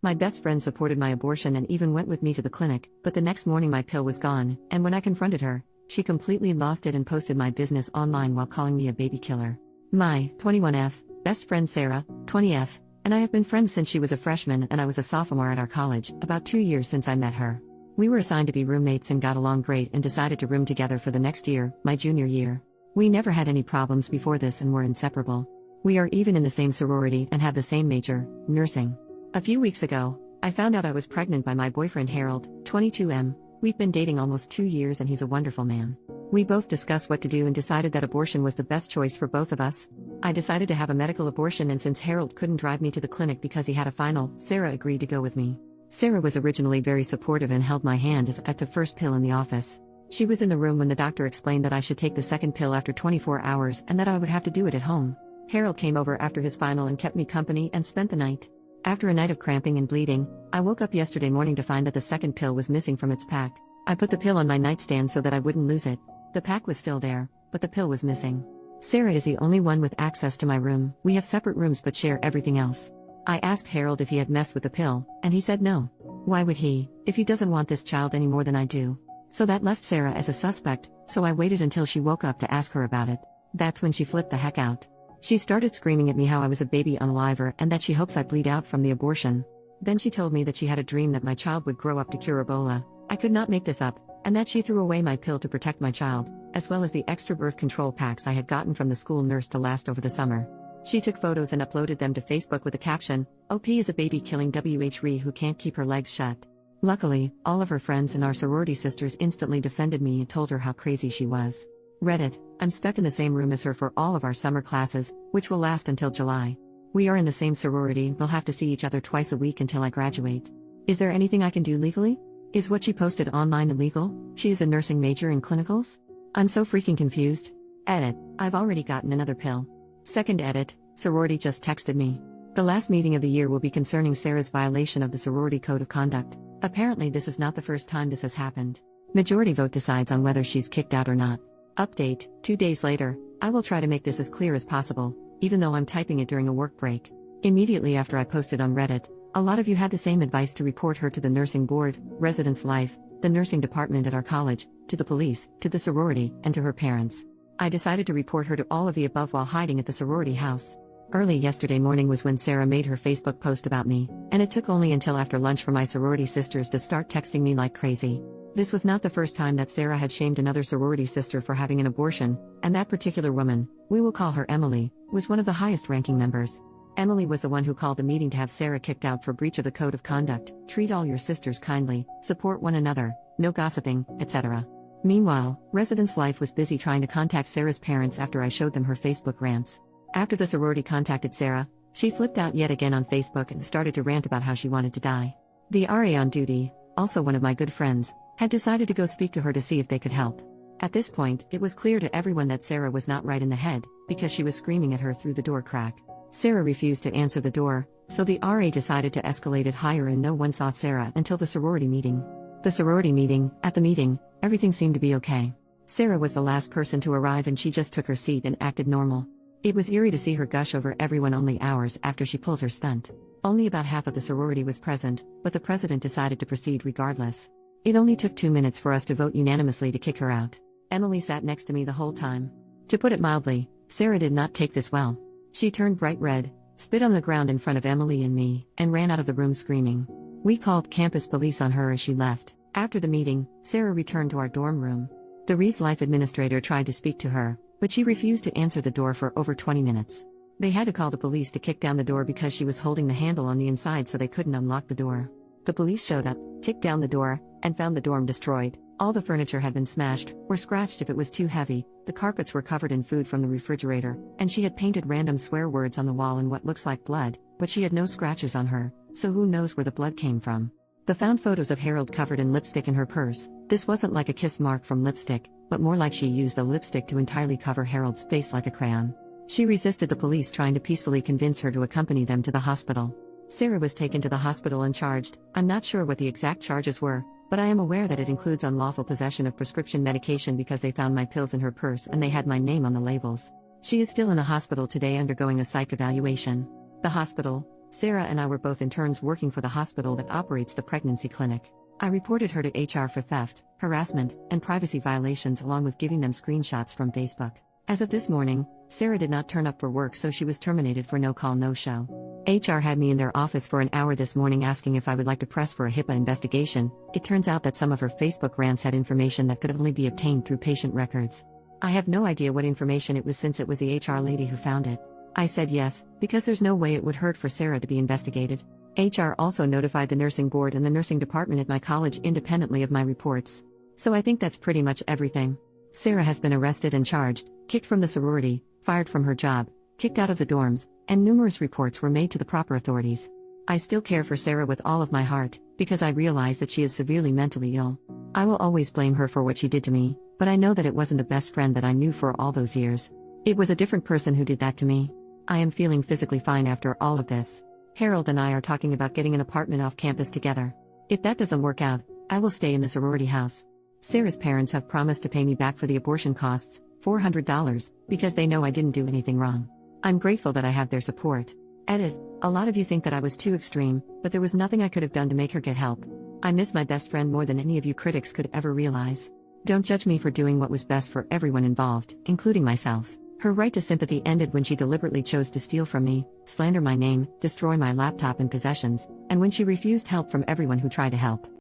My best friend supported my abortion and even went with me to the clinic, but the next morning my pill was gone, and when I confronted her, she completely lost it and posted my business online while calling me a baby killer. My 21F best friend Sarah, 20F, and I have been friends since she was a freshman and I was a sophomore at our college, about 2 years since I met her. We were assigned to be roommates and got along great and decided to room together for the next year, my junior year. We never had any problems before this and were inseparable. We are even in the same sorority and have the same major, nursing. A few weeks ago, I found out I was pregnant by my boyfriend Harold, 22M. We've been dating almost 2 years and he's a wonderful man. We both discussed what to do and decided that abortion was the best choice for both of us. I decided to have a medical abortion, and since Harold couldn't drive me to the clinic because he had a final, Sarah agreed to go with me. Sarah was originally very supportive and held my hand as I took the first pill in the office. She was in the room when the doctor explained that I should take the second pill after 24 hours and that I would have to do it at home. Harold came over after his final and kept me company and spent the night. After a night of cramping and bleeding, I woke up yesterday morning to find that the second pill was missing from its pack. I put the pill on my nightstand so that I wouldn't lose it. The pack was still there, but the pill was missing. Sarah is the only one with access to my room. We have separate rooms but share everything else. I asked Harold if he had messed with the pill, and he said no. Why would he, if he doesn't want this child any more than I do? So that left Sarah as a suspect, so I waited until she woke up to ask her about it. That's when she flipped the heck out. She started screaming at me how I was a baby unaliver and that she hopes I bleed out from the abortion. Then she told me that she had a dream that my child would grow up to cure Ebola. I could not make this up, and that she threw away my pill to protect my child, as well as the extra birth control packs I had gotten from the school nurse to last over the summer. She took photos and uploaded them to Facebook with the caption, "OP is a baby killing WHRE who can't keep her legs shut." Luckily, all of her friends and our sorority sisters instantly defended me and told her how crazy she was. Reddit, I'm stuck in the same room as her for all of our summer classes, which will last until July. We are in the same sorority, we'll have to see each other twice a week until I graduate. Is there anything I can do legally? Is what she posted online illegal? She is a nursing major in clinicals? I'm so freaking confused. Edit, I've already gotten another pill. Second edit, sorority just texted me. The last meeting of the year will be concerning Sarah's violation of the sorority code of conduct. Apparently this is not the first time this has happened. Majority vote decides on whether she's kicked out or not. Update, 2 days later, I will try to make this as clear as possible, even though I'm typing it during a work break. Immediately after I posted on Reddit, a lot of you had the same advice to report her to the nursing board, residence life, the nursing department at our college, to the police, to the sorority, and to her parents. I decided to report her to all of the above while hiding at the sorority house. Early yesterday morning was when Sarah made her Facebook post about me, and it took only until after lunch for my sorority sisters to start texting me like crazy. This was not the first time that Sarah had shamed another sorority sister for having an abortion, and that particular woman, we will call her Emily, was one of the highest ranking members. Emily was the one who called the meeting to have Sarah kicked out for breach of the code of conduct, treat all your sisters kindly, support one another, no gossiping, etc. Meanwhile, Residence Life was busy trying to contact Sarah's parents after I showed them her Facebook rants. After the sorority contacted Sarah, she flipped out yet again on Facebook and started to rant about how she wanted to die. The RA on duty, also one of my good friends, had decided to go speak to her to see if they could help. At this point, it was clear to everyone that Sarah was not right in the head, because she was screaming at her through the door crack. Sarah refused to answer the door, so the RA decided to escalate it higher and no one saw Sarah until the sorority meeting. At the meeting, everything seemed to be okay. Sarah was the last person to arrive and she just took her seat and acted normal. It was eerie to see her gush over everyone only hours after she pulled her stunt. Only about half of the sorority was present, but the president decided to proceed regardless. It only took 2 minutes for us to vote unanimously to kick her out. Emily sat next to me the whole time. To put it mildly, Sarah did not take this well. She turned bright red, spit on the ground in front of Emily and me, and ran out of the room screaming. We called campus police on her as she left. After the meeting, Sarah returned to our dorm room. The Reese Life administrator tried to speak to her, but she refused to answer the door for over 20 minutes. They had to call the police to kick down the door because she was holding the handle on the inside so they couldn't unlock the door. The police showed up, kicked down the door, and found the dorm destroyed. All the furniture had been smashed, or scratched if it was too heavy, the carpets were covered in food from the refrigerator, and she had painted random swear words on the wall in what looks like blood, but she had no scratches on her, so who knows where the blood came from. They found photos of Harold covered in lipstick in her purse. This wasn't like a kiss mark from lipstick, but more like she used a lipstick to entirely cover Harold's face like a crayon. She resisted the police trying to peacefully convince her to accompany them to the hospital. Sarah was taken to the hospital and charged. I'm not sure what the exact charges were, but I am aware that it includes unlawful possession of prescription medication because they found my pills in her purse and they had my name on the labels. She is still in a hospital today undergoing a psych evaluation. The hospital, Sarah and I were both interns working for the hospital that operates the pregnancy clinic. I reported her to HR for theft, harassment, and privacy violations along with giving them screenshots from Facebook. As of this morning, Sarah did not turn up for work, so she was terminated for no call, no show. HR had me in their office for an hour this morning asking if I would like to press for a HIPAA investigation. It turns out that some of her Facebook rants had information that could only be obtained through patient records. I have no idea what information it was since it was the HR lady who found it. I said yes, because there's no way it would hurt for Sarah to be investigated. HR also notified the nursing board and the nursing department at my college independently of my reports. So I think that's pretty much everything. Sarah has been arrested and charged, kicked from the sorority, fired from her job, kicked out of the dorms, and numerous reports were made to the proper authorities. I still care for Sarah with all of my heart, because I realize that she is severely mentally ill. I will always blame her for what she did to me, but I know that it wasn't the best friend that I knew for all those years. It was a different person who did that to me. I am feeling physically fine after all of this. Harold and I are talking about getting an apartment off campus together. If that doesn't work out, I will stay in the sorority house. Sarah's parents have promised to pay me back for the abortion costs, $400, because they know I didn't do anything wrong. I'm grateful that I have their support. Edit. A lot of you think that I was too extreme, but there was nothing I could have done to make her get help. I miss my best friend more than any of you critics could ever realize. Don't judge me for doing what was best for everyone involved, including myself. Her right to sympathy ended when she deliberately chose to steal from me, slander my name, destroy my laptop and possessions, and when she refused help from everyone who tried to help.